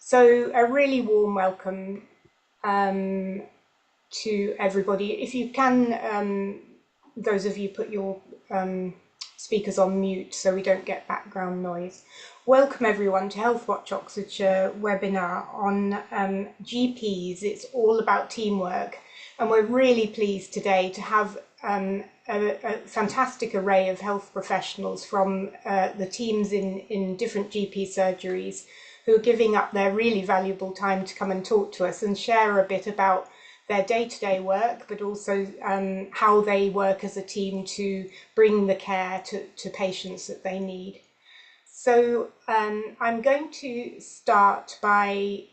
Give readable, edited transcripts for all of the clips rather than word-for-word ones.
So a really warm welcome to everybody. If you can, those of you put your speakers on mute so we don't get background noise. Welcome everyone to Healthwatch Oxfordshire webinar on GPs. It's all about teamwork, and we're really pleased today to have a fantastic array of health professionals from the teams in different GP surgeries who are giving up their really valuable time to come and talk to us and share a bit about their day-to-day work, but also how they work as a team to bring the care to patients that they need. So I'm going to start by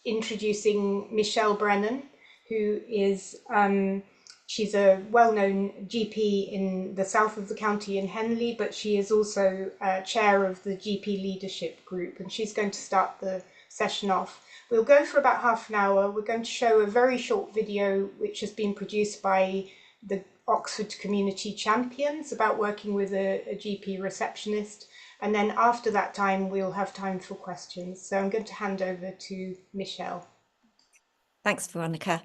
introducing Michelle Brennan, who is she's a well-known GP in the south of the county in Henley, but she is also chair of the GP Leadership Group, and she's going to start the session off. We'll go for about half an hour. We're going to show a very short video which has been produced by the Oxford Community Champions about working with a GP receptionist. And then after that time, we'll have time for questions. So I'm going to hand over to Michelle. Thanks, Veronica.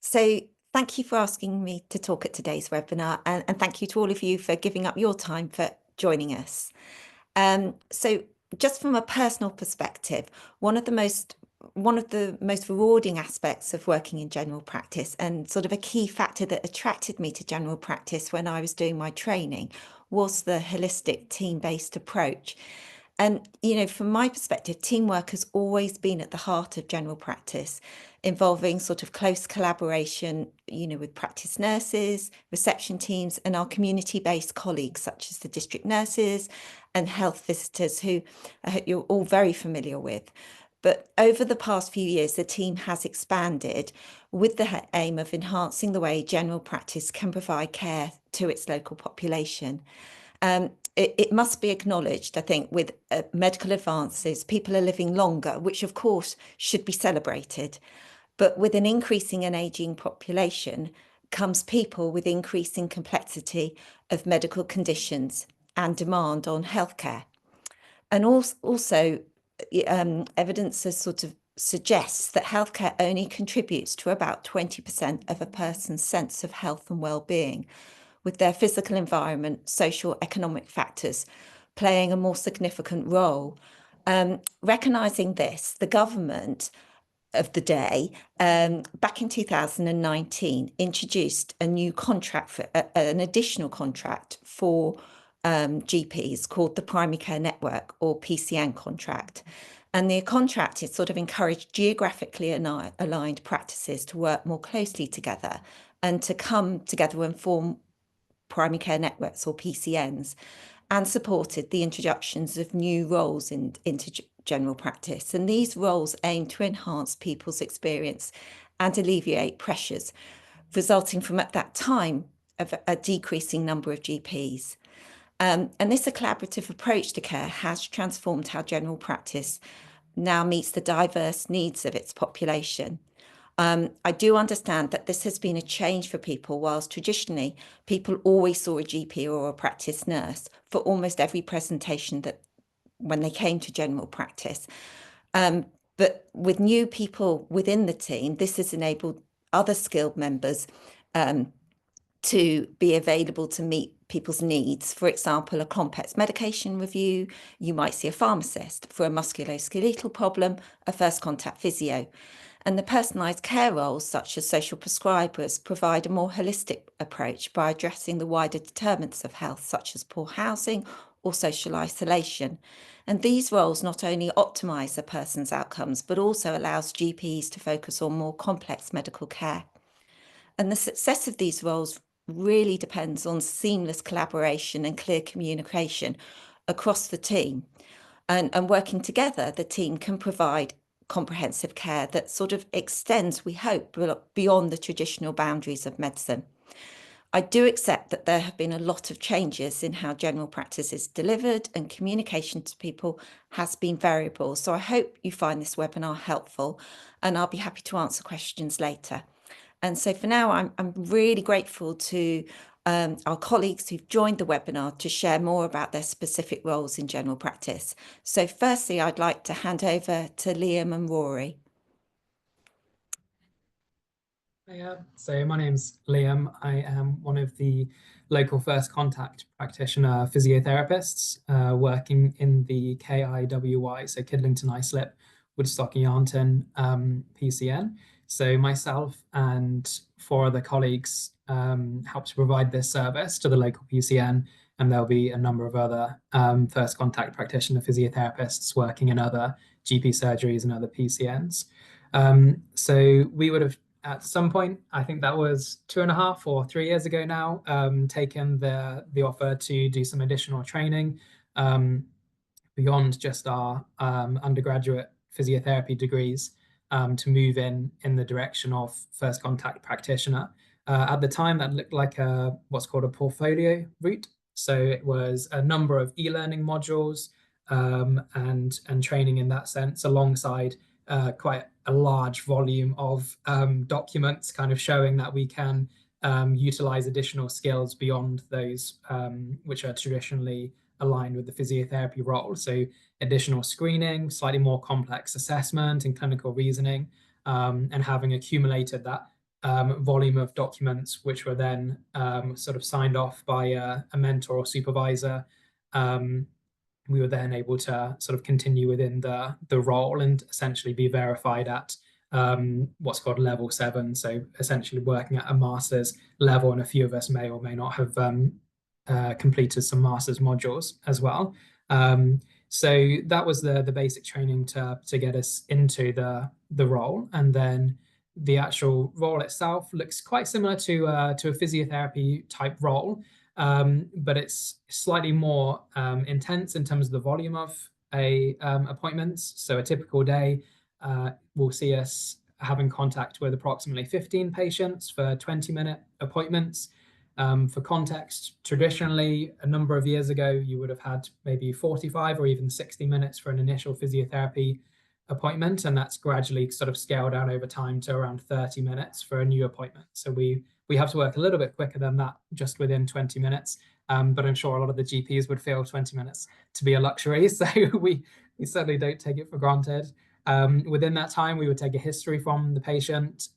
So thank you for asking me to talk at today's webinar, and thank you to all of you for giving up your time for joining us. So just from a personal perspective, one of the most rewarding aspects of working in general practice, and sort of a key factor that attracted me to general practice when I was doing my training, was the holistic team-based approach. And, you know, from my perspective, teamwork has always been at the heart of general practice, involving sort of close collaboration, you know, with practice nurses, reception teams, and our community-based colleagues, such as the district nurses and health visitors, who I hope you're all very familiar with. But over the past few years, the team has expanded with the aim of enhancing the way general practice can provide care to its local population. It must be acknowledged, I think, with medical advances, people are living longer, which of course should be celebrated. But with an increasing and ageing population comes people with increasing complexity of medical conditions and demand on healthcare. And also evidence has sort of suggests that healthcare only contributes to about 20% of a person's sense of health and well-being, with their physical environment, social, economic factors playing a more significant role. Recognising this, the government of the day, back in 2019, introduced a new contract, for an additional contract for GPs called the Primary Care Network, or PCN contract. And the contract is sort of encouraged geographically aligned practices to work more closely together and to come together and form primary care networks, or PCNs, and supported the introductions of new roles into general practice. And these roles aim to enhance people's experience and alleviate pressures resulting from, at that time, a decreasing number of GPs. And this collaborative approach to care has transformed how general practice now meets the diverse needs of its population. I do understand that this has been a change for people, whilst traditionally people always saw a GP or a practice nurse for almost every presentation that when they came to general practice. But with new people within the team, this has enabled other skilled members to be available to meet people's needs. For example, a complex medication review, you might see a pharmacist. For a musculoskeletal problem, a first contact physio. And the personalised care roles, such as social prescribers, provide a more holistic approach by addressing the wider determinants of health, such as poor housing or social isolation. And these roles not only optimise a person's outcomes, but also allows GPs to focus on more complex medical care. And the success of these roles really depends on seamless collaboration and clear communication across the team. And working together, the team can provide comprehensive care that sort of extends, we hope, beyond the traditional boundaries of medicine. I do accept that there have been a lot of changes in how general practice is delivered, and communication to people has been variable. So I hope you find this webinar helpful, and I'll be happy to answer questions later. And so for now, I'm really grateful to our colleagues who've joined the webinar to share more about their specific roles in general practice. So firstly, I'd like to hand over to Liam and Rory. Yeah, so my name's Liam. I am one of the local first contact practitioner physiotherapists working in the KIWY, so Kidlington Islip, Woodstock and Yarnton PCN. So myself and 4 other colleagues help to provide this service to the local PCN, and there'll be a number of other first contact practitioner physiotherapists working in other GP surgeries and other PCNs. So we would have at some point, I think that was 2.5 or 3 years ago now, taken the offer to do some additional training beyond just our undergraduate physiotherapy degrees to move in the direction of first contact practitioner. At the time, that looked like what's called a portfolio route. So it was a number of e-learning modules and training in that sense, alongside quite a large volume of documents kind of showing that we can utilize additional skills beyond those which are traditionally aligned with the physiotherapy role. So additional screening, slightly more complex assessment and clinical reasoning, and having accumulated that volume of documents, which were then sort of signed off by a mentor or supervisor, we were then able to sort of continue within the role and essentially be verified at what's called level 7. So essentially working at a master's level, and a few of us may or may not have completed some master's modules as well. So that was the basic training to get us into the role. And then the actual role itself looks quite similar to a physiotherapy type role. But it's slightly more intense in terms of the volume of appointments. So a typical day will see us having contact with approximately 15 patients for 20-minute appointments. For context, traditionally, a number of years ago, you would have had maybe 45 or even 60 minutes for an initial physiotherapy appointment, and that's gradually sort of scaled down over time to around 30 minutes for a new appointment. So we have to work a little bit quicker than that, just within 20 minutes. But I'm sure a lot of the GPs would feel 20 minutes to be a luxury. So we certainly don't take it for granted. Within that time, we would take a history from the patient,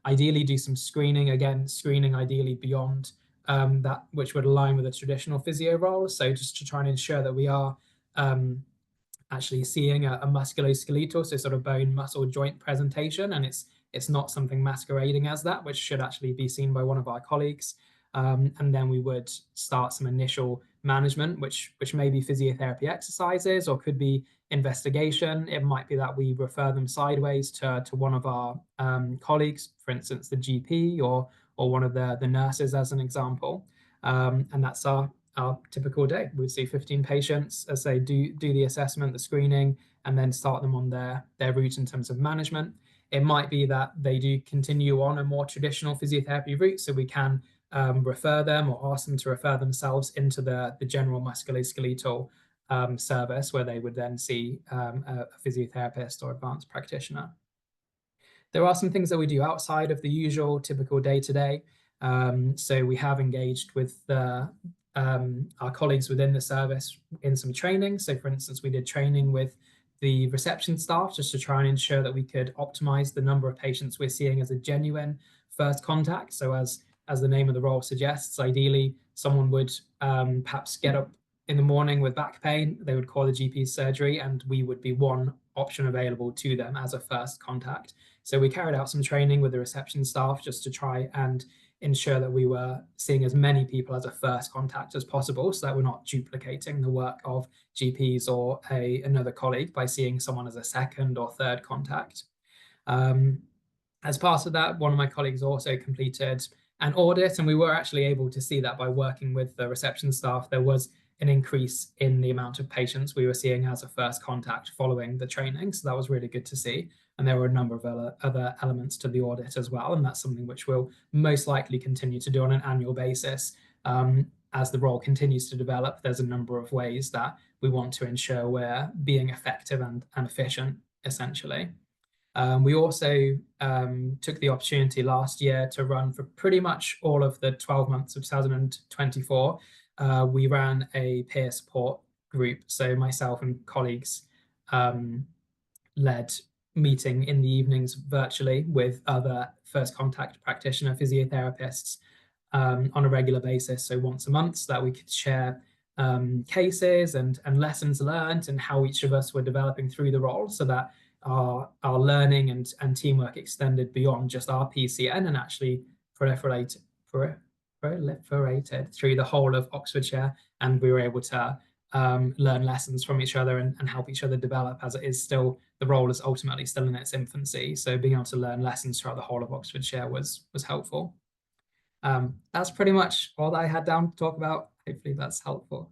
ideally do some screening, again, screening ideally beyond that which would align with a traditional physio role. So just to try and ensure that we are actually seeing a musculoskeletal, so sort of bone, muscle, joint presentation, and it's not something masquerading as that, which should actually be seen by one of our colleagues. And then we would start some initial management, which may be physiotherapy exercises or could be investigation. It might be that we refer them sideways to one of our colleagues, for instance, the GP or one of the nurses as an example. And that's our typical day. We'd see 15 patients as they do the assessment, the screening, and then start them on their route in terms of management. It might be that they do continue on a more traditional physiotherapy route, so we can refer them or ask them to refer themselves into the general musculoskeletal service, where they would then see a physiotherapist or advanced practitioner. There are some things that we do outside of the usual typical day-to-day. So we have engaged with our colleagues within the service in some training. So for instance, we did training with the reception staff just to try and ensure that we could optimize the number of patients we're seeing as a genuine first contact. So as the name of the role suggests, ideally someone would perhaps get up in the morning with back pain, they would call the GP's surgery, and we would be one option available to them as a first contact. So we carried out some training with the reception staff just to try and ensure that we were seeing as many people as a first contact as possible, so that we're not duplicating the work of GPs or another colleague by seeing someone as a second or third contact. As part of that, one of my colleagues also completed an audit, and we were actually able to see that by working with the reception staff, there was an increase in the amount of patients we were seeing as a first contact following the training. So that was really good to see. And there were a number of other elements to the audit as well. And that's something which we'll most likely continue to do on an annual basis. As the role continues to develop, there's a number of ways that we want to ensure we're being effective and efficient, essentially. We also took the opportunity last year to run for pretty much all of the 12 months of 2024. We ran a peer support group, so myself and colleagues led meeting in the evenings virtually with other first contact practitioner physiotherapists on a regular basis, so once a month, so that we could share cases and lessons learned and how each of us were developing through the role, so that our learning and teamwork extended beyond just our PCN and actually proliferated through the whole of Oxfordshire, and we were able to learn lessons from each other and help each other develop, as it is still, the role is ultimately still in its infancy. So being able to learn lessons throughout the whole of Oxfordshire was helpful. That's pretty much all that I had down to talk about. Hopefully that's helpful.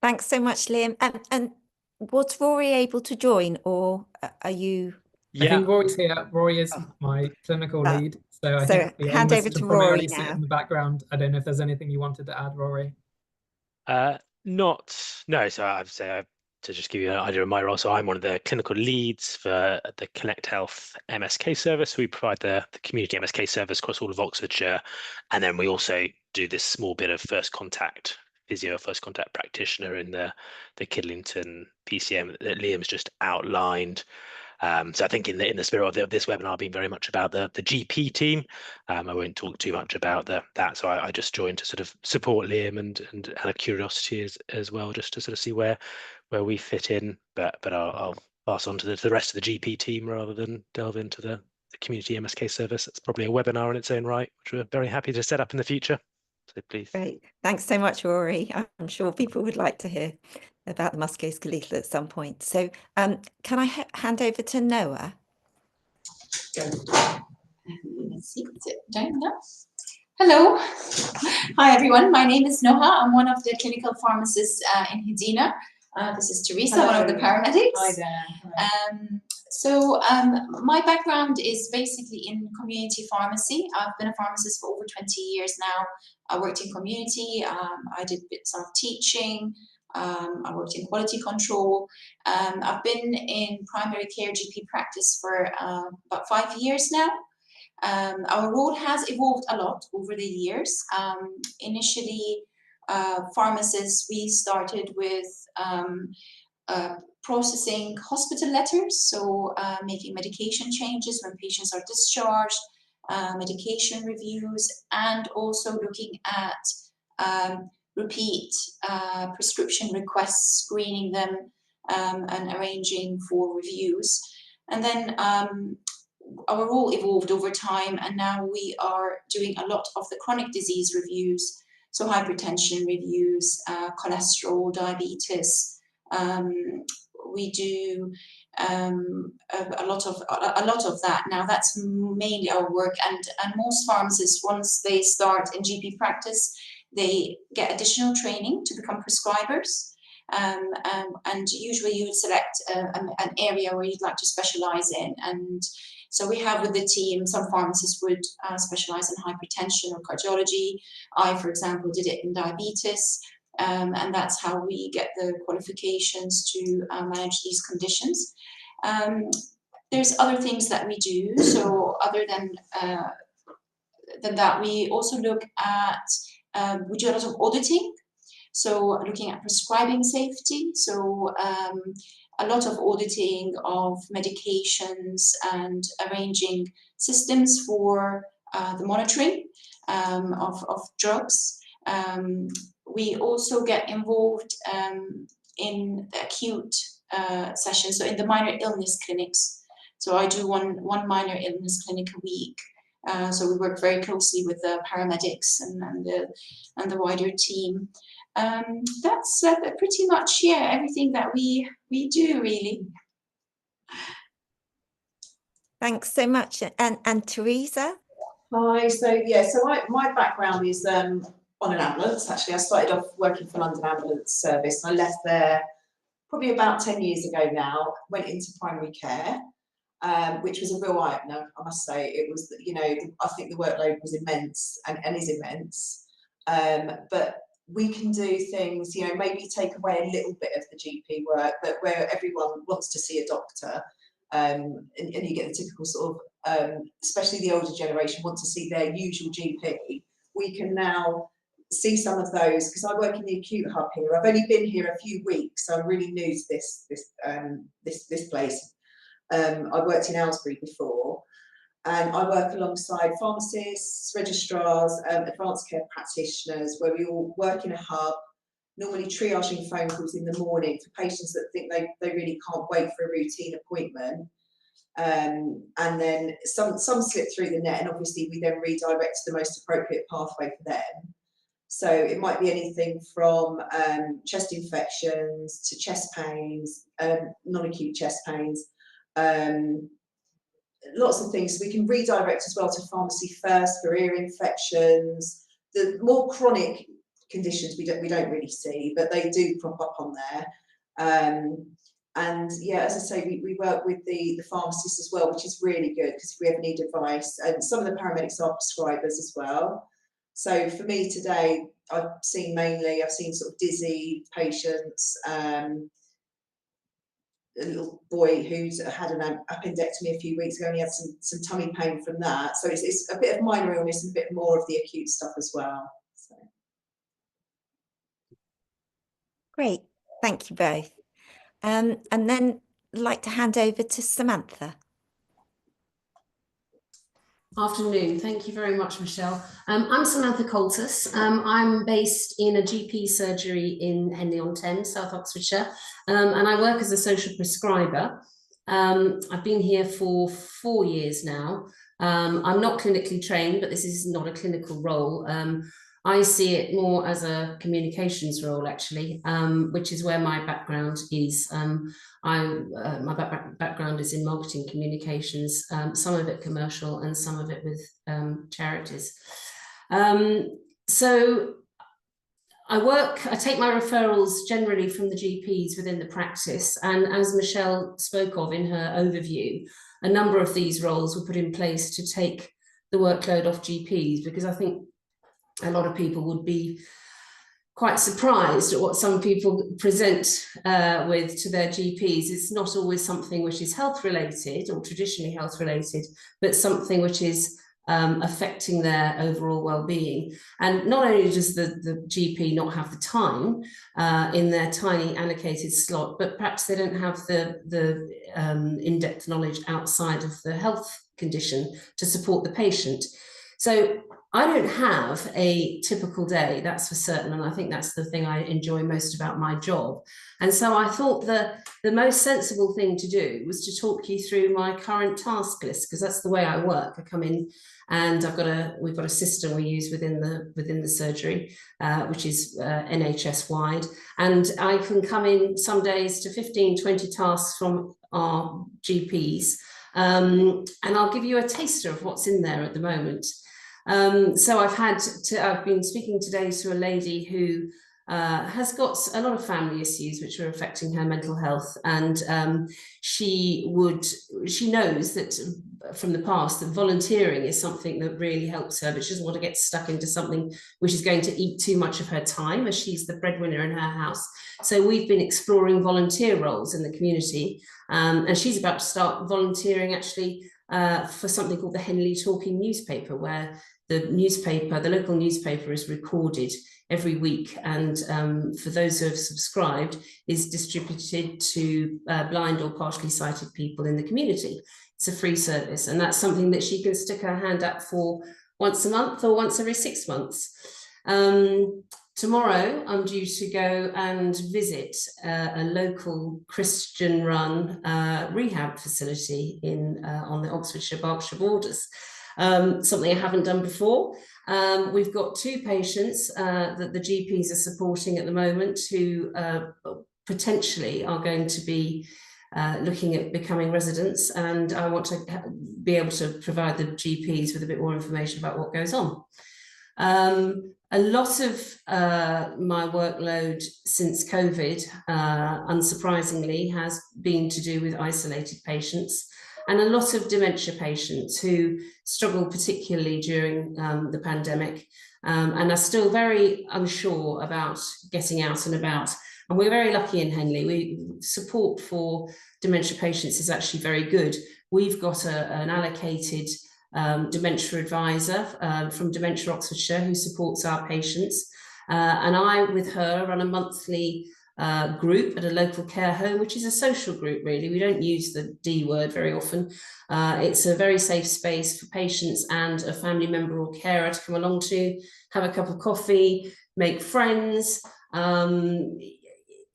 Thanks so much, Liam. And was Rory able to join, or are you? I think Rory's here. Rory is my clinical lead. So I think the aim is to primarily sit in the background. I don't know if there's anything you wanted to add, Rory. No. So I'd say to just give you an idea of my role. So I'm one of the clinical leads for the Connect Health MSK service. We provide the community MSK service across all of Oxfordshire. And then we also do this small bit of first contact physio, first contact practitioner in the Kidlington PCM that Liam's just outlined. So I think in the spirit of this webinar being very much about the GP team, I won't talk too much about that. So I just joined to sort of support Liam and out of curiosity as well, just to sort of see where we fit in. But I'll pass on to the rest of the GP team rather than delve into the community MSK service. It's probably a webinar in its own right, which we're very happy to set up in the future. So please. Great. Thanks so much, Rory. I'm sure people would like to hear about the musculoskeletal at some point. So can I hand over to Noah? Let's see, is it down now? Hello. Hi, everyone. My name is Noha. I'm one of the clinical pharmacists in Hedina. This is Teresa, one of the paramedics. Hi there. So my background is basically in community pharmacy. I've been a pharmacist for over 20 years now. I worked in community. I did bits of teaching. I worked in quality control. I've been in primary care GP practice for about 5 years now. Our role has evolved a lot over the years. Initially, pharmacists, we started with processing hospital letters, so making medication changes when patients are discharged, medication reviews, and also looking at repeat prescription requests, screening them, and arranging for reviews. And then our role evolved over time, and now we are doing a lot of the chronic disease reviews, so hypertension reviews, cholesterol, diabetes. We do a lot of that now. That's mainly our work, and most pharmacists, once they start in GP practice, they get additional training to become prescribers. And usually you would select an area where you'd like to specialize in. And so we have with the team, some pharmacists would specialize in hypertension or cardiology. I, for example, did it in diabetes. And that's how we get the qualifications to manage these conditions. There's other things that we do. So other than that, we also look at, we do a lot of auditing. So looking at prescribing safety. So a lot of auditing of medications and arranging systems for the monitoring of drugs. We also get involved in the acute sessions, so in the minor illness clinics. So I do one minor illness clinic a week. So we work very closely with the paramedics and the wider team. That's pretty much, yeah, everything that we do, really. Thanks so much. And Teresa? Hi, so my background is on an ambulance. Actually, I started off working for London Ambulance Service, and I left there probably about 10 years ago now. Went into primary care, which was a real eye-opener, I must say. It was, I think the workload was immense and is immense. But we can do things, you know, maybe take away a little bit of the GP work, but where everyone wants to see a doctor, and you get the typical sort of, especially the older generation, want to see their usual GP. We can now see some of those, because I work in the acute hub here. I've only been here a few weeks, so I'm really new to this place. I worked in Aylesbury before, and I work alongside pharmacists, registrars, advanced care practitioners, where we all work in a hub, normally triaging phone calls in the morning for patients that think they really can't wait for a routine appointment. And then some slip through the net, and obviously we then redirect to the most appropriate pathway for them. So it might be anything from chest infections to chest pains, non-acute chest pains, lots of things. We can redirect as well to pharmacy first for ear infections. The more chronic conditions we don't really see, but they do crop up on there. And yeah, as I say, we work with the pharmacists as well, which is really good, because if we ever need advice, and some of the paramedics are prescribers as well. So for me today, I've seen sort of dizzy patients, a little boy who's had an appendectomy a few weeks ago, and he had some tummy pain from that. So it's a bit of minor illness and a bit more of the acute stuff as well. So. Great, thank you both. And then I'd like to hand over to Samantha. Afternoon, thank you very much, Michelle. I'm Samantha Coltus. I'm based in a GP surgery in Henley-on-Thames, South Oxfordshire, and I work as a social prescriber. I've been here for 4 years now. I'm not clinically trained, but this is not a clinical role. I see it more as a communications role, actually, which is where my background is. My background is in marketing communications, some of it commercial and some of it with charities. So I take my referrals generally from the GPs within the practice, and as Michelle spoke of in her overview, a number of these roles were put in place to take the workload off GPs, because I think a lot of people would be quite surprised at what some people present with to their GPs. It's not always something which is health related or traditionally health related, but something which is affecting their overall well-being. And not only does the GP not have the time in their tiny allocated slot, but perhaps they don't have the in-depth knowledge outside of the health condition to support the patient. So I don't have a typical day, that's for certain, and I think that's the thing I enjoy most about my job. And so I thought the most sensible thing to do was to talk you through my current task list, because that's the way I work. I come in and we've got a system we use within the surgery, which is NHS wide, and I can come in some days to 15, 20 tasks from our GPs, and I'll give you a taster of what's in there at the moment. So I've been speaking today to a lady who has got a lot of family issues which are affecting her mental health, and she knows that from the past that volunteering is something that really helps her, but she doesn't want to get stuck into something which is going to eat too much of her time, as she's the breadwinner in her house. So we've been exploring volunteer roles in the community, and she's about to start volunteering actually for something called the Henley Talking newspaper, where the local newspaper is recorded every week, and for those who have subscribed, is distributed to blind or partially sighted people in the community. It's a free service, and that's something that she can stick her hand up for once a month or once every 6 months. Tomorrow, I'm due to go and visit a local Christian-run rehab facility on the Oxfordshire-Berkshire borders. Something I haven't done before. We've got 2 patients that the GPs are supporting at the moment who potentially are going to be looking at becoming residents, and I want to be able to provide the GPs with a bit more information about what goes on. A lot of my workload since COVID, unsurprisingly, has been to do with isolated patients. and a lot of dementia patients who struggle particularly during the pandemic and are still very unsure about getting out and about. And we're very lucky in Henley. Support for dementia patients is actually very good. We've got an allocated dementia advisor from Dementia Oxfordshire who supports our patients. And I, with her, run a monthly group at a local care home, which is a social group, really. We don't use the D word very often. It's a very safe space for patients and a family member or carer to come along to, have a cup of coffee, make friends.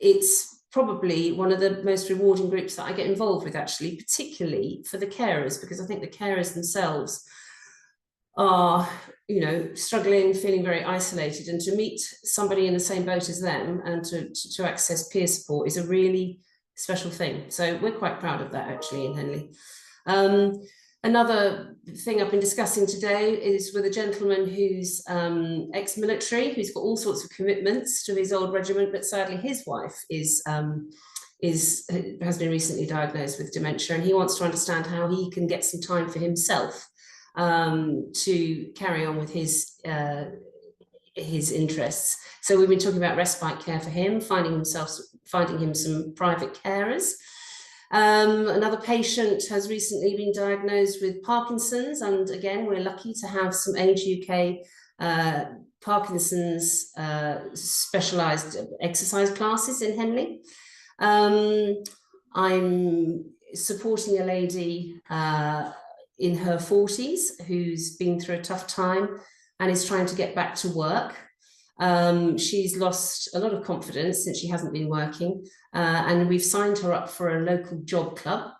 It's probably one of the most rewarding groups that I get involved with, actually, particularly for the carers, because I think the carers themselves are, you know, struggling, feeling very isolated, and to meet somebody in the same boat as them and to access peer support is a really special thing. So we're quite proud of that, actually, in Henley. Another thing I've been discussing today is with a gentleman who's ex-military, who's got all sorts of commitments to his old regiment, but sadly his wife has been recently diagnosed with dementia, and he wants to understand how he can get some time for himself to carry on with his interests. So we've been talking about respite care for him, finding him some private carers. Another patient has recently been diagnosed with Parkinson's, and again, we're lucky to have some Age UK Parkinson's specialised exercise classes in Henley. I'm supporting a lady in her 40s who's been through a tough time and is trying to get back to work. She's lost a lot of confidence since she hasn't been working, and we've signed her up for a local job club.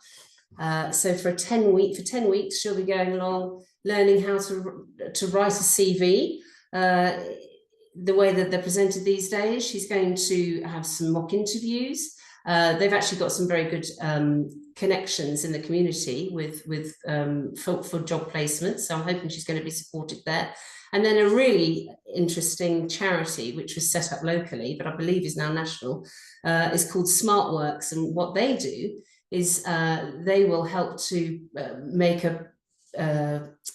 So for 10 weeks, she'll be going along, learning how to write a CV, the way that they're presented these days. She's going to have some mock interviews. They've actually got some very good connections in the community for job placements. So I'm hoping she's going to be supported there. And then a really interesting charity, which was set up locally, but I believe is now national, is called SmartWorks. And what they do is they will help to make an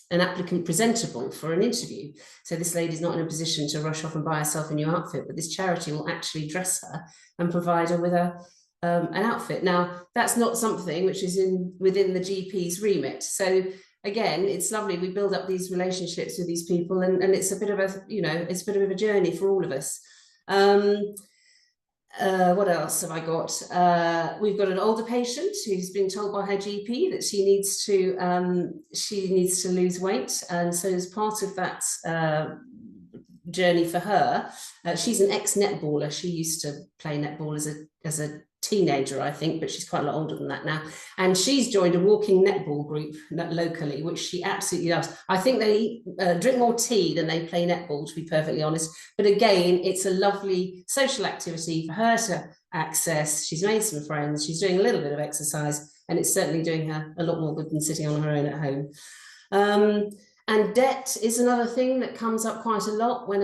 applicant presentable for an interview. So this lady's not in a position to rush off and buy herself a new outfit, but this charity will actually dress her and provide her with an outfit. Now, that's not something which is within the GP's remit. So again, it's lovely. We build up these relationships with these people, and it's a bit of a, it's a bit of a journey for all of us. What else have I got? We've got an older patient who's been told by her GP that she needs to lose weight, and so as part of that journey for her, she's an ex-netballer. She used to play netball as a teenager, I think, but she's quite a lot older than that now. And she's joined a walking netball group locally, which she absolutely loves. I think they drink more tea than they play netball, to be perfectly honest. But again, it's a lovely social activity for her to access. She's made some friends. She's doing a little bit of exercise, and it's certainly doing her a lot more good than sitting on her own at home. And debt is another thing that comes up quite a lot when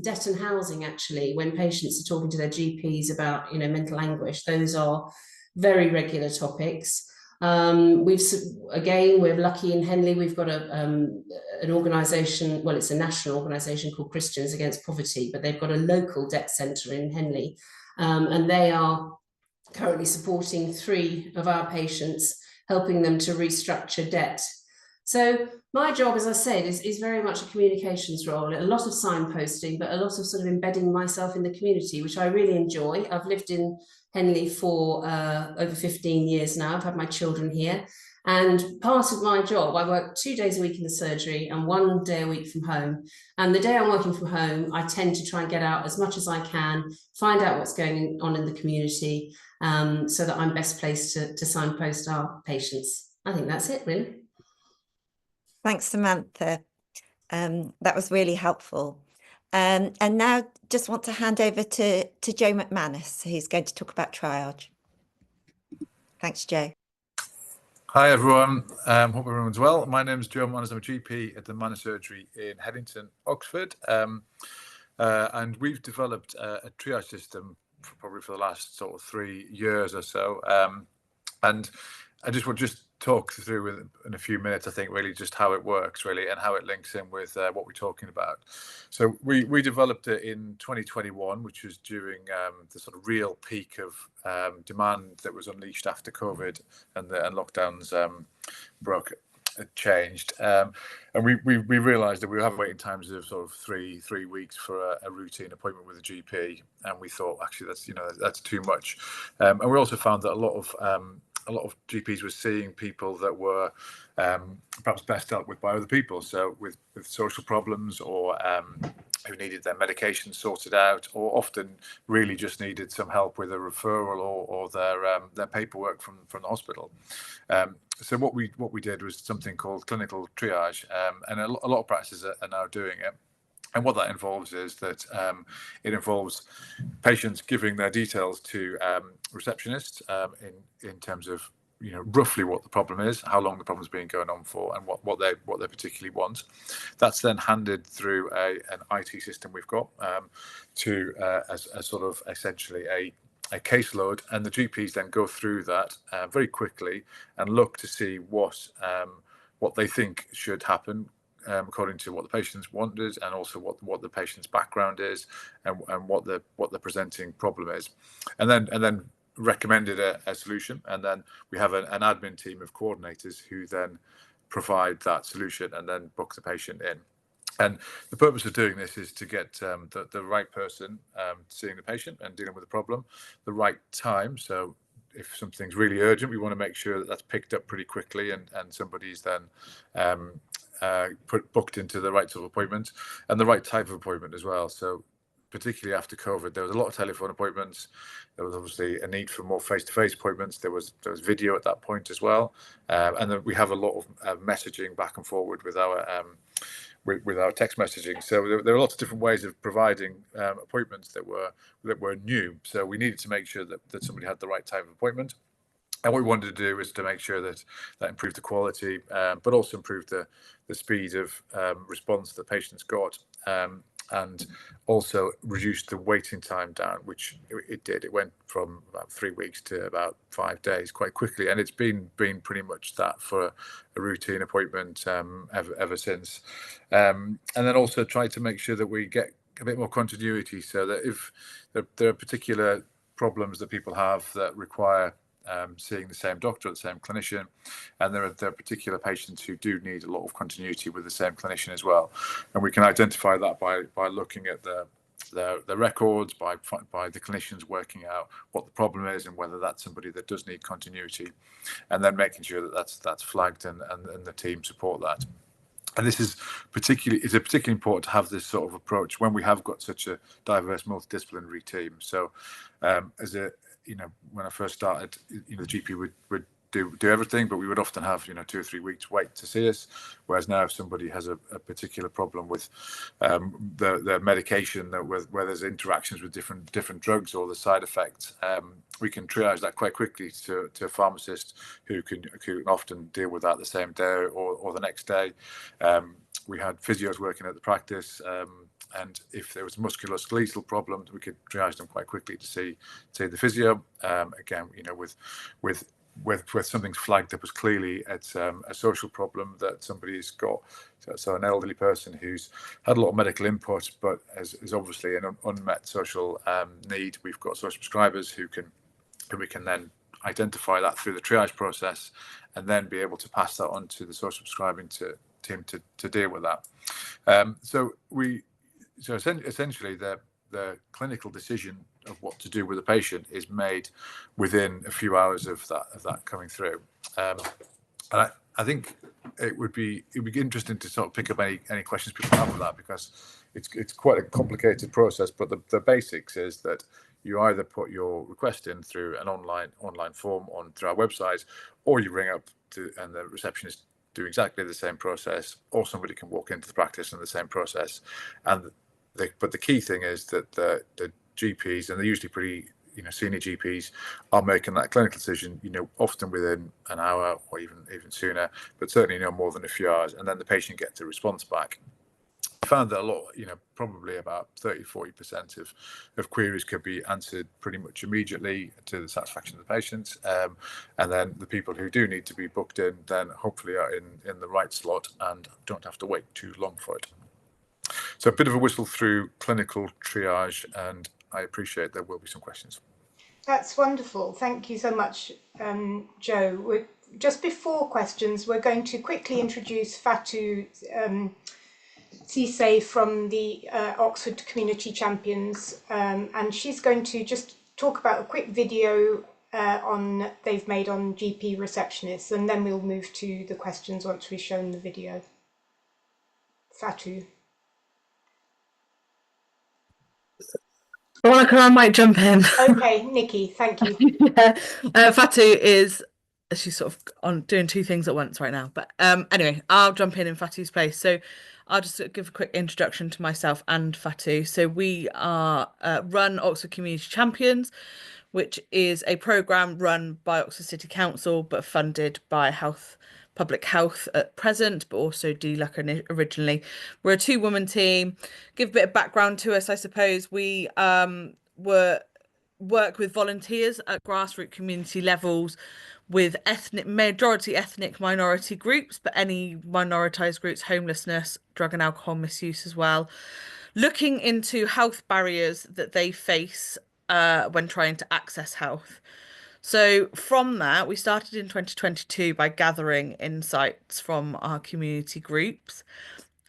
debt and housing, actually, when patients are talking to their GPs about, mental anguish. Those are very regular topics. We're lucky in Henley. We've got an organisation, well, it's a national organisation called Christians Against Poverty, but they've got a local debt centre in Henley, and they are currently supporting 3 of our patients, helping them to restructure debt. So my job, as I said, is very much a communications role, a lot of signposting, but a lot of sort of embedding myself in the community, which I really enjoy. I've lived in Henley for over 15 years now. I've had my children here. And part of my job, I work 2 days a week in the surgery and 1 day a week from home. And the day I'm working from home, I tend to try and get out as much as I can, find out what's going on in the community, so that I'm best placed to signpost our patients. I think that's it, really. Thanks, Samantha. That was really helpful. And now just want to hand over to Joe McManners, who's going to talk about triage. Thanks, Joe. Hi, everyone. Hope everyone's well. My name is Joe McManners. I'm a GP at the Manor Surgery in Headington, Oxford. And we've developed a triage system probably for the last sort of 3 years or so. And I just want to talk through in a few minutes, I think, really just how it works, really, and how it links in with what we're talking about. So we developed it in 2021, which was during the sort of real peak of demand that was unleashed after COVID and lockdowns changed, and we realised that we were having waiting times of sort of three weeks for a routine appointment with a GP, and we thought actually that's too much, and we also found that a lot of GPs were seeing people that were perhaps best dealt with by other people, so with social problems or who needed their medication sorted out, or often really just needed some help with a referral or their paperwork from the hospital. So what we did was something called clinical triage, and a lot of practices are now doing it. And what that involves is that it involves patients giving their details to receptionists in terms of roughly what the problem is, how long the problem's been going on for, and what they particularly want. That's then handed through an IT system we've got to as sort of essentially a caseload, and the GPs then go through that very quickly and look to see what they think should happen according to what the patient's wanted, and also what the patient's background is, and what the presenting problem is, and then recommended a solution. And then we have an admin team of coordinators who then provide that solution and then book the patient in. And the purpose of doing this is to get the right person seeing the patient and dealing with the problem, the right time. So if something's really urgent, we want to make sure that that's picked up pretty quickly, and somebody's then booked into the right sort of appointment, and the right type of appointment as well. So particularly after COVID, there was a lot of telephone appointments. There was obviously a need for more face-to-face appointments. There was video at that point as well, and then we have a lot of messaging back and forward with our text messaging. So there are lots of different ways of providing appointments that were new. So we needed to make sure that somebody had the right type of appointment. And what we wanted to do was to make sure that improved the quality, but also improved the speed of response that patients got, and also reduced the waiting time down, which it did. It went from about 3 weeks to about 5 days quite quickly, and it's been pretty much that for a routine appointment ever since. And then also try to make sure that we get a bit more continuity, so that if there are particular problems that people have that require seeing the same doctor or the same clinician, and there are particular patients who do need a lot of continuity with the same clinician as well, and we can identify that by looking at the records, by the clinicians working out what the problem is and whether that's somebody that does need continuity, and then making sure that that's flagged and the team support that. And this is particularly important to have this sort of approach when we have got such a diverse multidisciplinary team. So when I first started, the GP would do everything, but we would often have 2 or 3 weeks wait to see us. Whereas now, if somebody has a particular problem with their medication, where there's interactions with different drugs or the side effects, we can triage that quite quickly to a pharmacist who can often deal with that the same day or the next day. We had physios working at the practice, and if there was a musculoskeletal problem, we could triage them quite quickly to see the physio. Again, with something's flagged up as clearly it's a social problem that somebody's got. So an elderly person who's had a lot of medical input, but is obviously an unmet social need. We've got social prescribers who we can then identify that through the triage process, and then be able to pass that on to the social prescribing team to deal with that. So essentially the clinical decision of what to do with a patient is made within a few hours of that coming through. And I think it would be interesting to sort of pick up any questions people have with that, because it's quite a complicated process. But the basics is that you either put your request in through an online form through our website, or you ring up and the receptionist do exactly the same process, or somebody can walk into the practice in the same process. But the key thing is that the GPs, and they're usually pretty senior GPs, are making that clinical decision often within an hour or even sooner, but certainly no more than a few hours, and then the patient gets a response back. found that a lot, probably about 30-40% of queries could be answered pretty much immediately to the satisfaction of the patients, and then the people who do need to be booked in then hopefully are in the right slot and don't have to wait too long for it. So a bit of a whistle through clinical triage, and I appreciate there will be some questions. That's wonderful. Thank you so much, Joe. Just before questions, we're going to quickly introduce Fatou Cisse from the Oxford Community Champions, and she's going to just talk about a quick video they've made on GP receptionists, and then we'll move to the questions once we've shown the video. Fatou. Veronica, I might jump in. Okay, Nikki, thank you. Yeah. Fatou is, she's sort of on doing two things at once right now. But anyway, I'll jump in Fatou's place. So I'll just give a quick introduction to myself and Fatou. So we are run Oxford Community Champions, which is a programme run by Oxford City Council, but funded by Public Health at present, but also DLUC originally. We're a two-woman team. Give a bit of background to us, I suppose. We work with volunteers at grassroots community levels with majority ethnic minority groups, but any minoritized groups, homelessness, drug and alcohol misuse as well, looking into health barriers that they face when trying to access health. So from that, we started in 2022 by gathering insights from our community groups.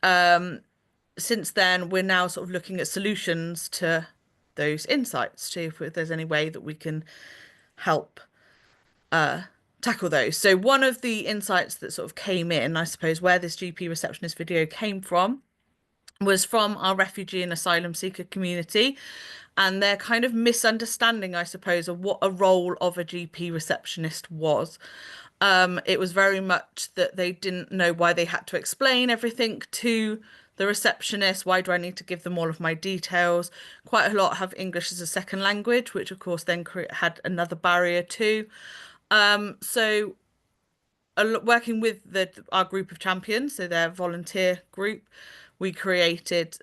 Since then, we're now sort of looking at solutions to those insights, to if there's any way that we can help tackle those. So one of the insights that sort of came in, I suppose, where this GP receptionist video came from, was from our refugee and asylum seeker community, and their kind of misunderstanding, I suppose, of what a role of a GP receptionist was. It was very much that they didn't know why they had to explain everything to the receptionist. Why do I need to give them all of my details? Quite a lot have English as a second language, which of course then had another barrier too. So working with our group of champions, so their volunteer group, we created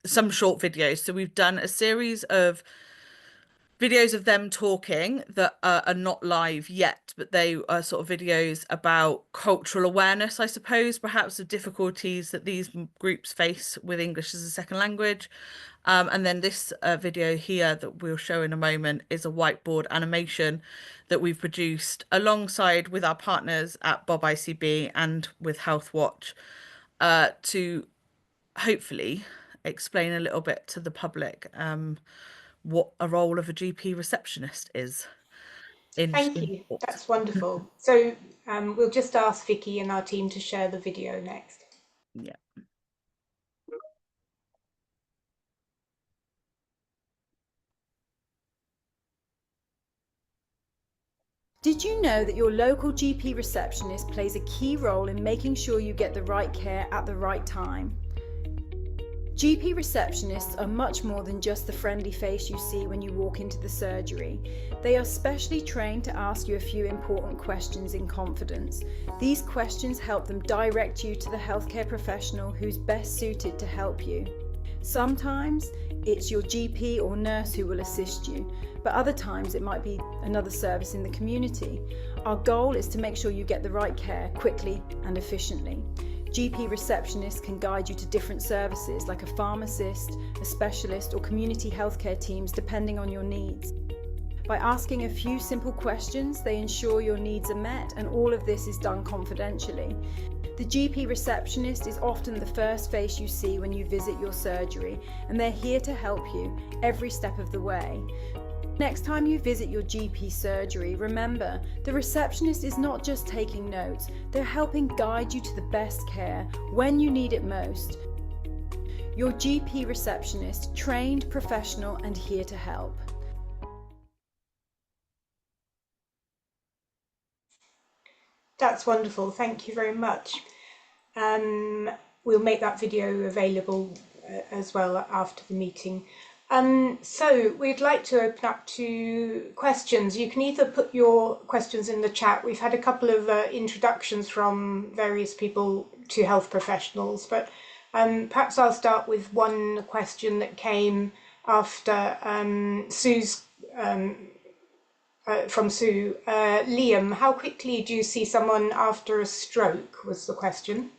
some short videos. So we've done a series of videos of them talking that are not live yet, but they are sort of videos about cultural awareness, I suppose, perhaps the difficulties that these groups face with English as a second language. And then this video here that we'll show in a moment is a whiteboard animation that we've produced alongside with our partners at Bob ICB and with Healthwatch to hopefully explain a little bit to the public what a role of a GP receptionist is. Thank you. That's wonderful. So we'll just ask Vicky and our team to share the video next. Yeah. Did you know that your local GP receptionist plays a key role in making sure you get the right care at the right time? GP receptionists are much more than just the friendly face you see when you walk into the surgery. They are specially trained to ask you a few important questions in confidence. These questions help them direct you to the healthcare professional who's best suited to help you. Sometimes it's your GP or nurse who will assist you, but other times it might be another service in the community. Our goal is to make sure you get the right care quickly and efficiently. GP receptionists can guide you to different services like a pharmacist, a specialist, or community healthcare teams depending on your needs. By asking a few simple questions, they ensure your needs are met, and all of this is done confidentially. The GP receptionist is often the first face you see when you visit your surgery, and they're here to help you every step of the way. Next time you visit your GP surgery, remember, the receptionist is not just taking notes, they're helping guide you to the best care when you need it most. Your GP receptionist, trained, professional, and here to help. That's wonderful. Thank you very much. We'll make that video available as well after the meeting. So we'd like to open up to questions. You can either put your questions in the chat. We've had a couple of introductions from various people to health professionals, but Perhaps I'll start with one question that came after Sue's from Sue. Liam, how quickly do you see someone after a stroke, was the question.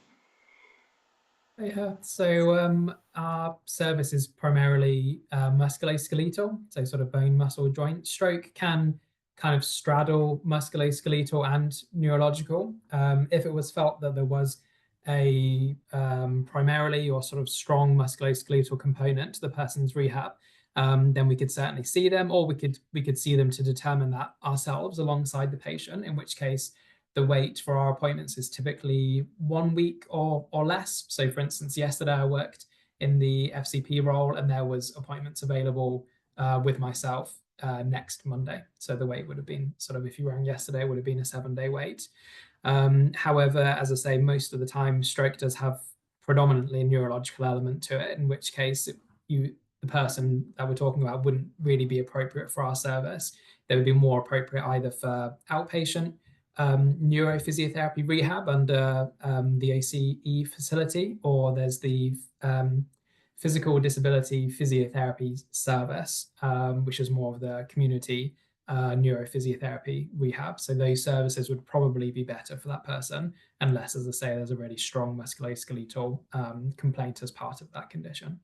Yeah, so our service is primarily musculoskeletal, so sort of bone, muscle, joint. Stroke can kind of straddle musculoskeletal and neurological. If it was felt that there was a primarily or sort of strong musculoskeletal component to the person's rehab, then we could certainly see them, or we could see them to determine that ourselves alongside the patient, in which case the wait for our appointments is typically 1 week or less. So for instance, yesterday I worked in the FCP role and there was appointments available with myself next Monday. So the wait would have been sort of, if you rang yesterday, it would have been a 7-day wait. However, as I say, most of the time stroke does have predominantly a neurological element to it, in which case the person that we're talking about wouldn't really be appropriate for our service. They would be more appropriate either for outpatient neurophysiotherapy rehab under the ACE facility, or there's the physical disability physiotherapy service, which is more of the community neurophysiotherapy rehab. So those services would probably be better for that person, unless, as I say, there's a really strong musculoskeletal complaint as part of that condition.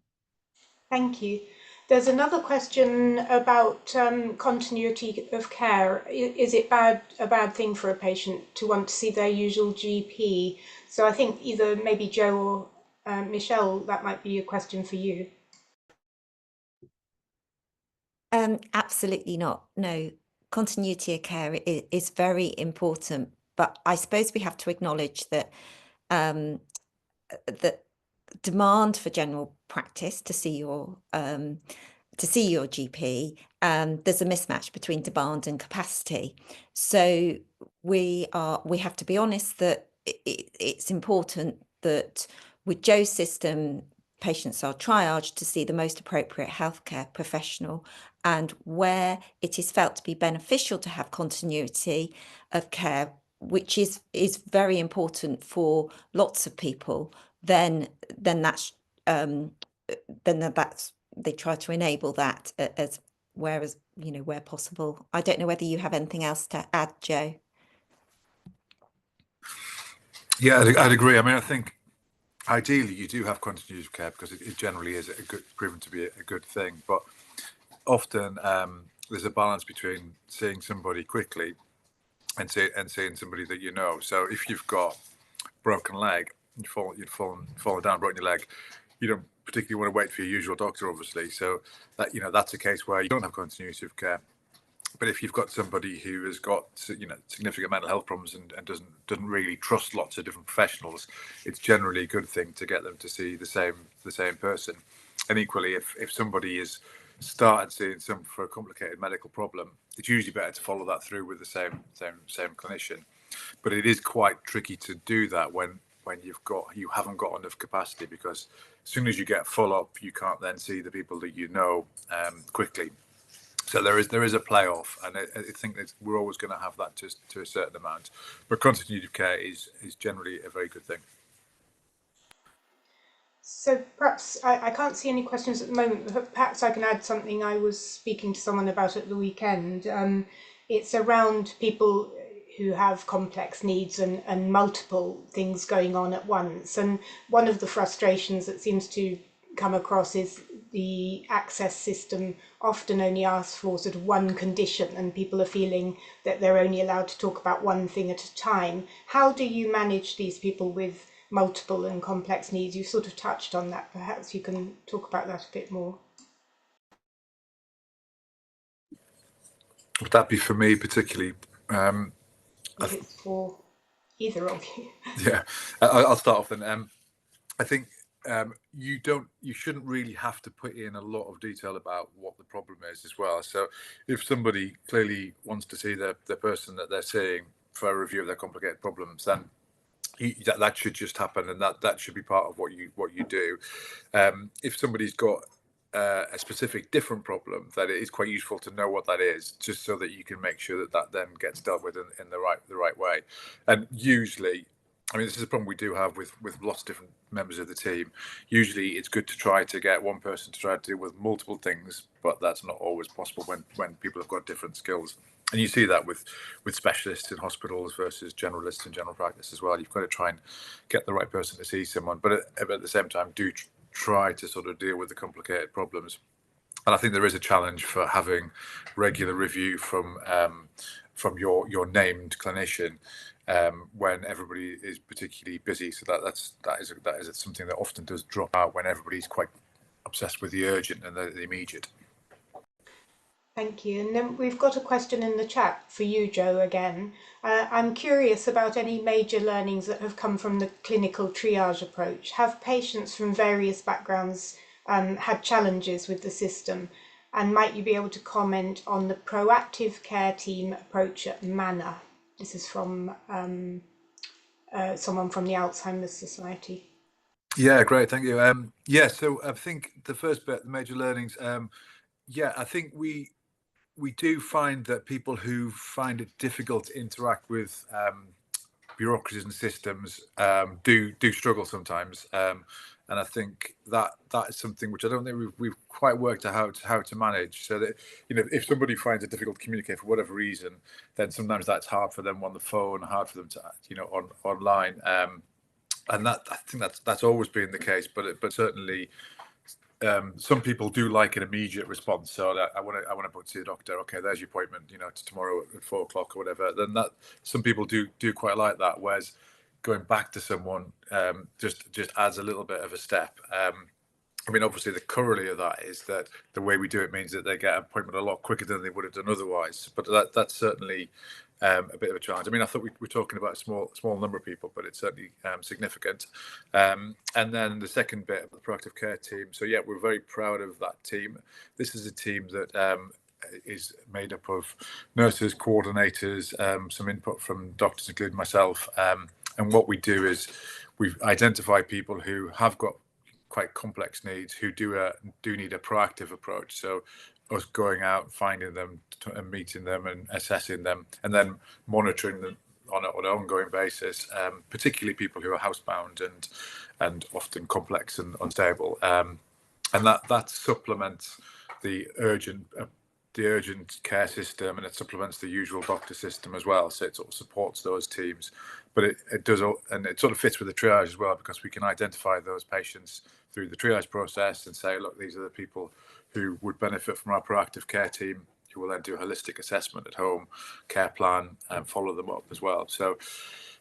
Thank you. There's another question about continuity of care. Is it a bad thing for a patient to want to see their usual GP? So I think either maybe Joe or Michelle, that might be a question for you. Absolutely not. No, continuity of care is very important, but I suppose we have to acknowledge that the demand for general practice to see your GP, there's a mismatch between demand and capacity. So we have to be honest that it's important that with Joe's system, patients are triaged to see the most appropriate healthcare professional, and where it is felt to be beneficial to have continuity of care, which is very important for lots of people, then that's they try to enable that as whereas where possible. I don't know whether you have anything else to add, Joe. Yeah, I'd agree. I mean, I think ideally you do have continuity of care because it generally is proven to be a good thing, but often there's a balance between seeing somebody quickly and seeing somebody that you know. So if you've got broken leg, you'd fallen down, broken your leg, you don't particularly want to wait for your usual doctor, obviously. So that that's a case where you don't have continuity of care. But if you've got somebody who has got significant mental health problems and doesn't really trust lots of different professionals, it's generally a good thing to get them to see the same person. And equally, if somebody is started seeing some for a complicated medical problem, it's usually better to follow that through with the same clinician. But it is quite tricky to do that when you haven't got enough capacity, because as soon as you get full up, you can't then see the people that quickly. So there is a play-off, and I think that we're always going to have that to a certain amount. But continuity of care is generally a very good thing. So perhaps I can't see any questions at the moment, but perhaps I can add something I was speaking to someone about at the weekend. It's around people who have complex needs and multiple things going on at once. And one of the frustrations that seems to come across is the access system often only asks for sort of one condition, and people are feeling that they're only allowed to talk about one thing at a time. How do you manage these people with multiple and complex needs? You've sort of touched on that. Perhaps you can talk about that a bit more. Would that be for me particularly? If it's for either of you. Yeah, I'll start off then. I think you shouldn't really have to put in a lot of detail about what the problem is as well. So if somebody clearly wants to see the person that they're seeing for a review of their complicated problems, then that should just happen, and that should be part of what you do. If somebody's got a specific different problem, that it is quite useful to know what that is, just so that you can make sure that then gets dealt with in the right way. And usually I mean, this is a problem we do have with lots of different members of the team. Usually it's good to try to get one person to try to deal with multiple things, but that's not always possible when people have got different skills. And you see that with specialists in hospitals versus generalists in general practice as well. You've got to try and get the right person to see someone, but at the same time, do try to sort of deal with the complicated problems. And I think there is a challenge for having regular review from your named clinician when everybody is particularly busy. So that is something that often does drop out when everybody's quite obsessed with the urgent and the immediate. Thank you. And then we've got a question in the chat for you, Joe, again. I'm curious about any major learnings that have come from the clinical triage approach. Have patients from various backgrounds had challenges with the system? And might you be able to comment on the proactive care team approach at Manor? This is from someone from the Alzheimer's Society. Yeah, great. Thank you. Yeah, so I think the first bit, the major learnings, yeah, I think we do find that people who find it difficult to interact with bureaucracies and systems do struggle sometimes, and I think that is something which I don't think we've quite worked out how to manage. So that, you know, if somebody finds it difficult to communicate for whatever reason, then sometimes that's hard for them on the phone, hard for them to, you know, online, and that, I think that's always been the case, but certainly. Some people do like an immediate response. So I want to put to the doctor. Okay, there's your appointment. You know, tomorrow at 4 o'clock or whatever. Then that some people do quite like that. Whereas going back to someone just adds a little bit of a step. I mean, obviously the corollary of that is that the way we do it means that they get an appointment a lot quicker than they would have done otherwise. But that's certainly a bit of a challenge. I mean, I thought we were talking about a small number of people, but it's certainly significant. And then the second bit of the proactive care team. So yeah, we're very proud of that team. This is a team that is made up of nurses, coordinators, some input from doctors, including myself. And what we do is we identify people who have got quite complex needs, who do need a proactive approach. So us going out, finding them, and meeting them, and assessing them, and then monitoring them on an ongoing basis. Particularly people who are housebound and often complex and unstable, and that supplements the urgent care system, and it supplements the usual doctor system as well. So it sort of supports those teams, but it does, and it sort of fits with the triage as well, because we can identify those patients through the triage process and say, look, these are the people who would benefit from our proactive care team, who will then do a holistic assessment at home, care plan, and follow them up as well. So,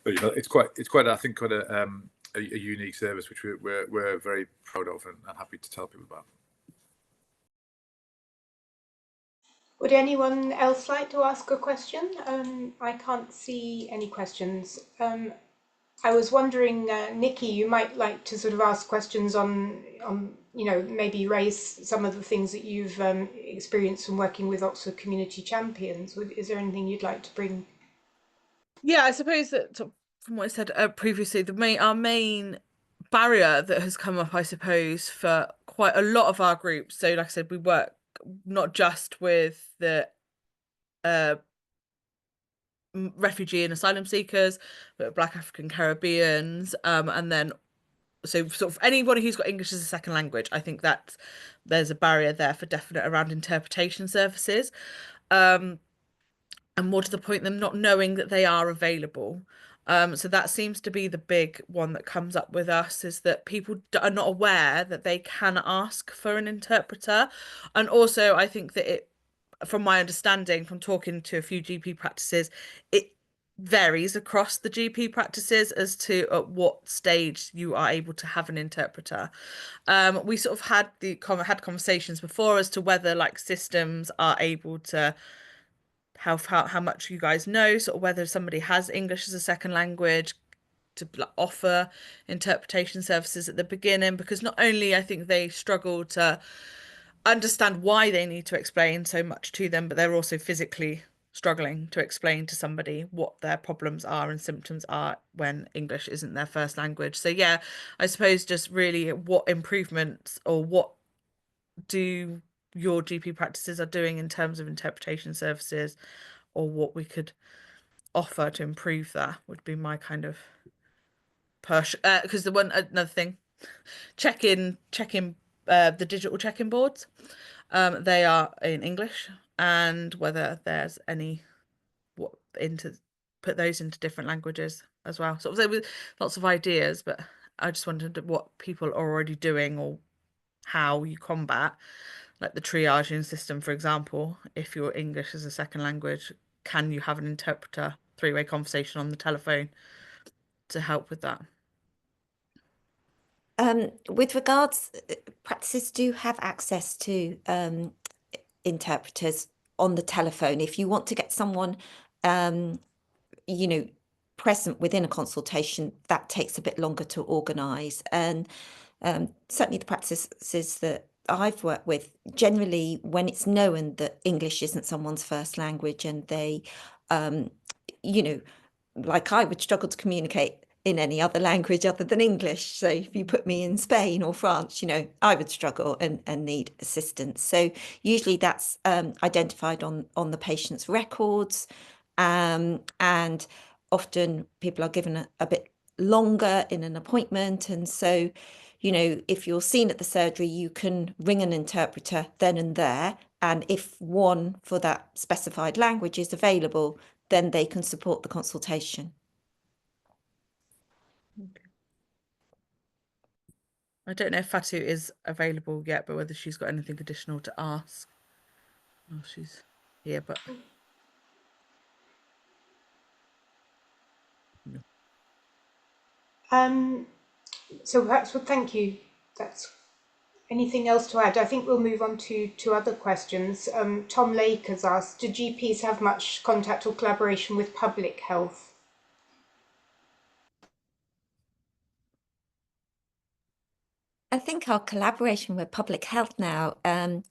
you know, it's quite I think quite a unique service which we're very proud of and happy to tell people about. Would anyone else like to ask a question? I can't see any questions. I was wondering, Nikki, you might like to sort of ask questions on you know, maybe raise some of the things that you've experienced from working with Oxford Community Champions. Is there anything you'd like to bring? Yeah, I suppose that from what I said previously, our main barrier that has come up, I suppose, for quite a lot of our groups. So, like I said, we work not just with the refugee and asylum seekers, but Black African Caribbeans, and then so sort of anybody who's got English as a second language. I think that there's a barrier there for definite around interpretation services, and more to the point, them not knowing that they are available. So that seems to be the big one that comes up with us, is that people are not aware that they can ask for an interpreter. And also I think that from my understanding from talking to a few GP practices, it varies across the GP practices as to at what stage you are able to have an interpreter. We sort of had conversations before as to whether like systems are able to how much you guys know, sort of whether somebody has English as a second language to offer interpretation services at the beginning, because not only I think they struggle to understand why they need to explain so much to them, but they're also physically struggling to explain to somebody what their problems are and symptoms are when English isn't their first language. So yeah, I suppose just really what improvements or what do your GP practices are doing in terms of interpretation services, or what we could offer to improve that would be my kind of push, because another thing, check in the digital check-in boards. They are in English, and whether there's any put those into different languages as well. So there were lots of ideas, but I just wondered what people are already doing or how you combat, like the triaging system, for example. If your English is a second language, can you have an interpreter, three-way conversation on the telephone to help with that? With regards, practices do have access to interpreters on the telephone. If you want to get someone, present within a consultation, that takes a bit longer to organise. And certainly the practices that I've worked with, generally when it's known that English isn't someone's first language and they, like I would struggle to communicate in any other language other than English. So if you put me in Spain or France, I would struggle and need assistance. So usually that's identified on the patient's records, and often people are given a bit longer in an appointment. And so, if you're seen at the surgery, you can ring an interpreter then and there. And if one for that specified language is available, then they can support the consultation. Okay. I don't know if Fatu is available yet, but whether she's got anything additional to ask. Oh, she's here, but no. So perhaps, well, thank you. That's anything else to add? I think we'll move on to other questions. Tom Lake has asked, do GPs have much contact or collaboration with public health? I think our collaboration with public health now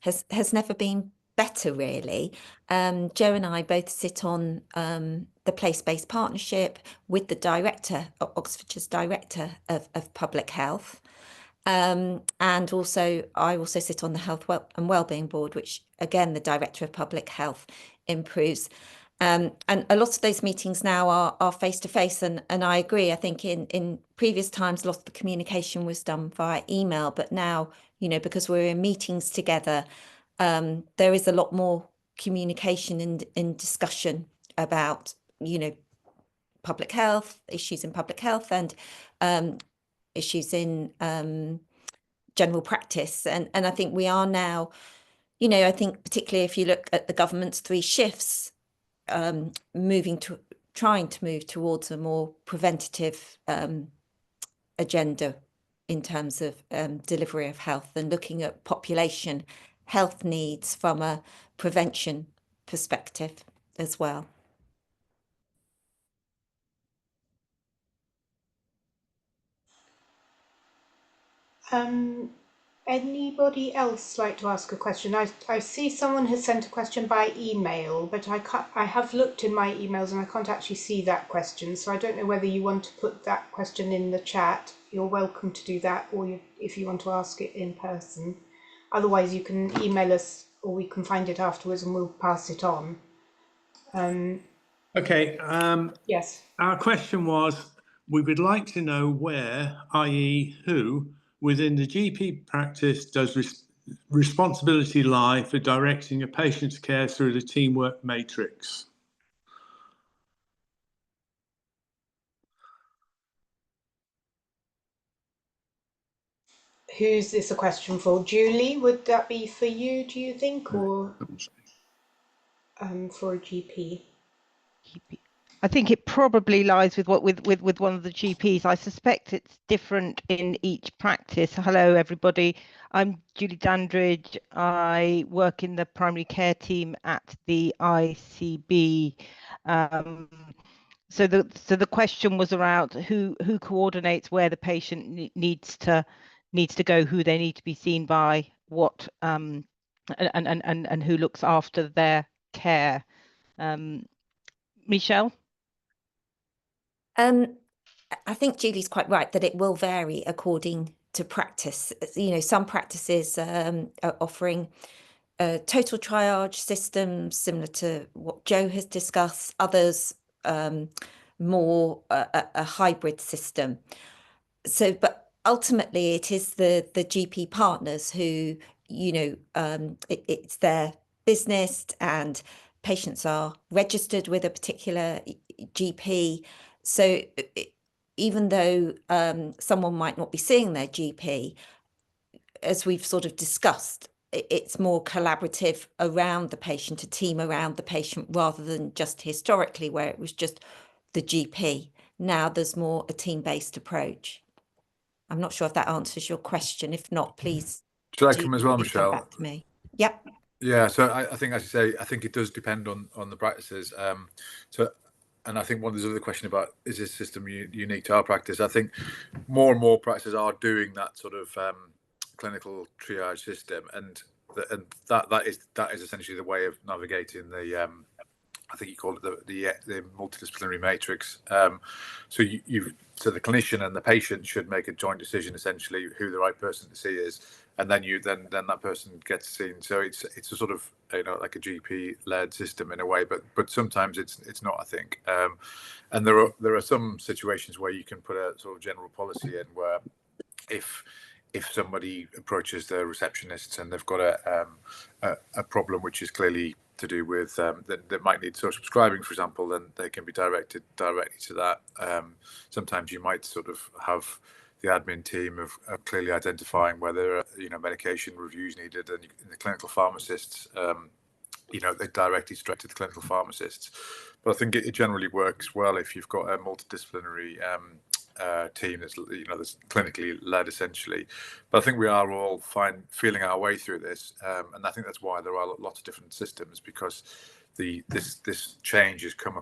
has never been better, really. Joe and I both sit on the place-based partnership with the director, Oxfordshire's director of public health. And also, I also sit on the Health and Wellbeing Board, which again, the Director of Public Health improves. And a lot of those meetings now are face-to-face, and I agree. I think in previous times, a lot of the communication was done via email, but now, because we're in meetings together, there is a lot more communication and discussion about, public health, issues in public health, and issues in general practice. And I think we are now, I think particularly if you look at the government's 3 shifts, trying to move towards a more preventative agenda in terms of delivery of health, and looking at population health needs from a prevention perspective as well. Anybody else like to ask a question? I see someone has sent a question by email, but I have looked in my emails and I can't actually see that question. So I don't know whether you want to put that question in the chat. You're welcome to do that, or if you want to ask it in person. Otherwise, you can email us, or we can find it afterwards and we'll pass it on. Okay. Yes. Our question was, we would like to know where, i.e. who, within the GP practice does responsibility lie for directing a patient's care through the teamwork matrix? Who's this a question for? Julie, would that be for you, do you think, or for a GP? I think it probably lies with one of the GPs. I suspect it's different in each practice. Hello, everybody. I'm Julie Dandridge. I work in the primary care team at the ICB. So the question was around who coordinates where the patient needs to go, who they need to be seen by, what and who looks after their care. Michelle? I think Julie's quite right that it will vary according to practice. Some practices are offering a total triage system similar to what Joe has discussed, others more a hybrid system. but ultimately it is the GP partners who, it's their business, and patients are registered with a particular GP. So even though someone might not be seeing their GP, as we've sort of discussed, it's more collaborative around the patient, a team around the patient, rather than just historically where it was just the GP. Now there's more a team-based approach. I'm not sure if that answers your question. If not, please. Should I come as well, Michelle? Come back to me. Yep. Yeah, so I think, as you say, I think it does depend on the practices. And I think there's another question about, is this system unique to our practice? I think more and more practices are doing that sort of clinical triage system, and that is essentially the way of navigating the I think you call it the multidisciplinary matrix. So so the clinician and the patient should make a joint decision, essentially, who the right person to see is, and then that person gets seen. So it's a sort of, like a GP-led system in a way, but sometimes it's not, I think. And there are some situations where you can put a sort of general policy in, where if somebody approaches the receptionists and they've got a problem which is clearly to do with that might need social prescribing, for example, then they can be directed directly to that. Sometimes you might sort of have the admin team of clearly identifying whether medication reviews needed, and the clinical pharmacists, they directly straight to the clinical pharmacists. But I think it generally works well if you've got a multidisciplinary team that's that's clinically led, essentially. But I think we are all feeling our way through this, and I think that's why there are lots of different systems, because this change has come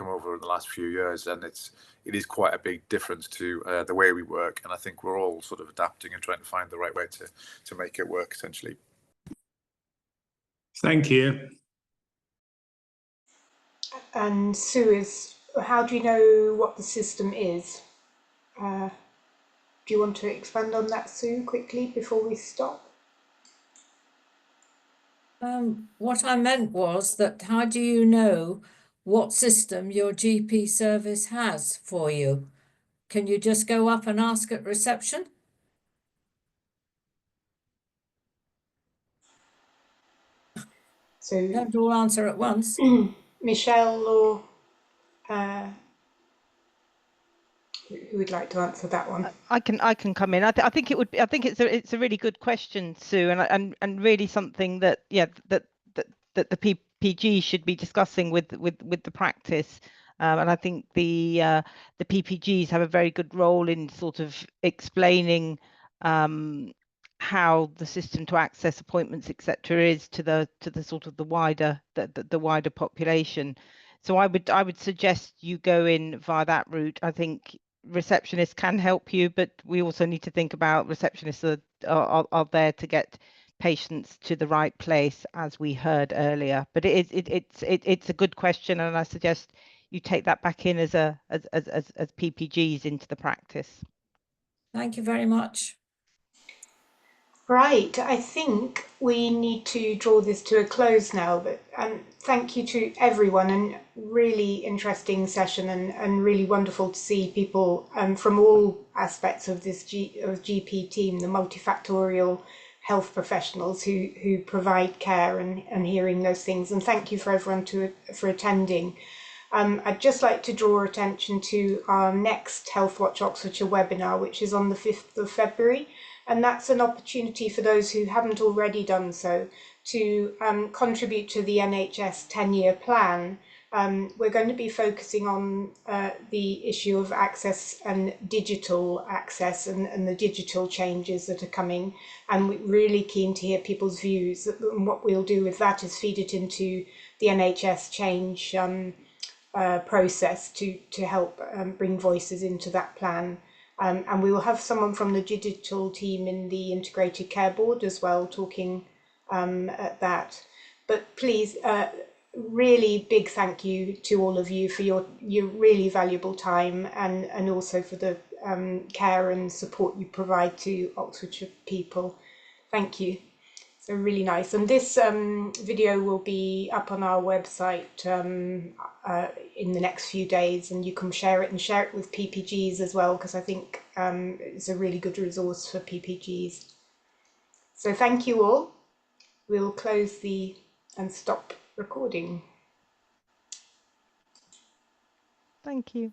over in the last few years, and it is quite a big difference to the way we work. And I think we're all sort of adapting and trying to find the right way to make it work, essentially. Thank you. And Sue, how do you know what the system is? Do you want to expand on that, Sue, quickly before we stop? What I meant was that, how do you know what system your GP service has for you? Can you just go up and ask at reception? So don't all answer at once. Michelle, or who would like to answer that one? I can come in. I think it's a really good question, Sue, and really something that that the PPG should be discussing with the practice. And I think the PPGs have a very good role in sort of explaining how the system to access appointments, etc., is to the sort of the wider population. So I would suggest you go in via that route. I think receptionists can help you, but we also need to think about receptionists are there to get patients to the right place, as we heard earlier. But it's a good question, and I suggest you take that back in as PPGs into the practice. Thank you very much. Right, I think we need to draw this to a close now, but thank you to everyone, and really interesting session, and really wonderful to see people from all aspects of this GP team, the multifactorial health professionals who provide care and hearing those things. And thank you for everyone for attending. I'd just like to draw attention to our next Healthwatch Oxfordshire webinar, which is on the 5th of February. And that's an opportunity for those who haven't already done so to contribute to the NHS 10-year plan. We're going to be focusing on the issue of access and digital access and the digital changes that are coming. And we're really keen to hear people's views. And what we'll do with that is feed it into the NHS change process to help bring voices into that plan. And we will have someone from the digital team in the Integrated Care Board as well talking at that. But please, really big thank you to all of you for your really valuable time, and also for the care and support you provide to Oxfordshire people. Thank you. So really nice. And this video will be up on our website in the next few days, and you can share it with PPGs as well, because I think it's a really good resource for PPGs. So thank you all. We'll close and stop recording. Thank you.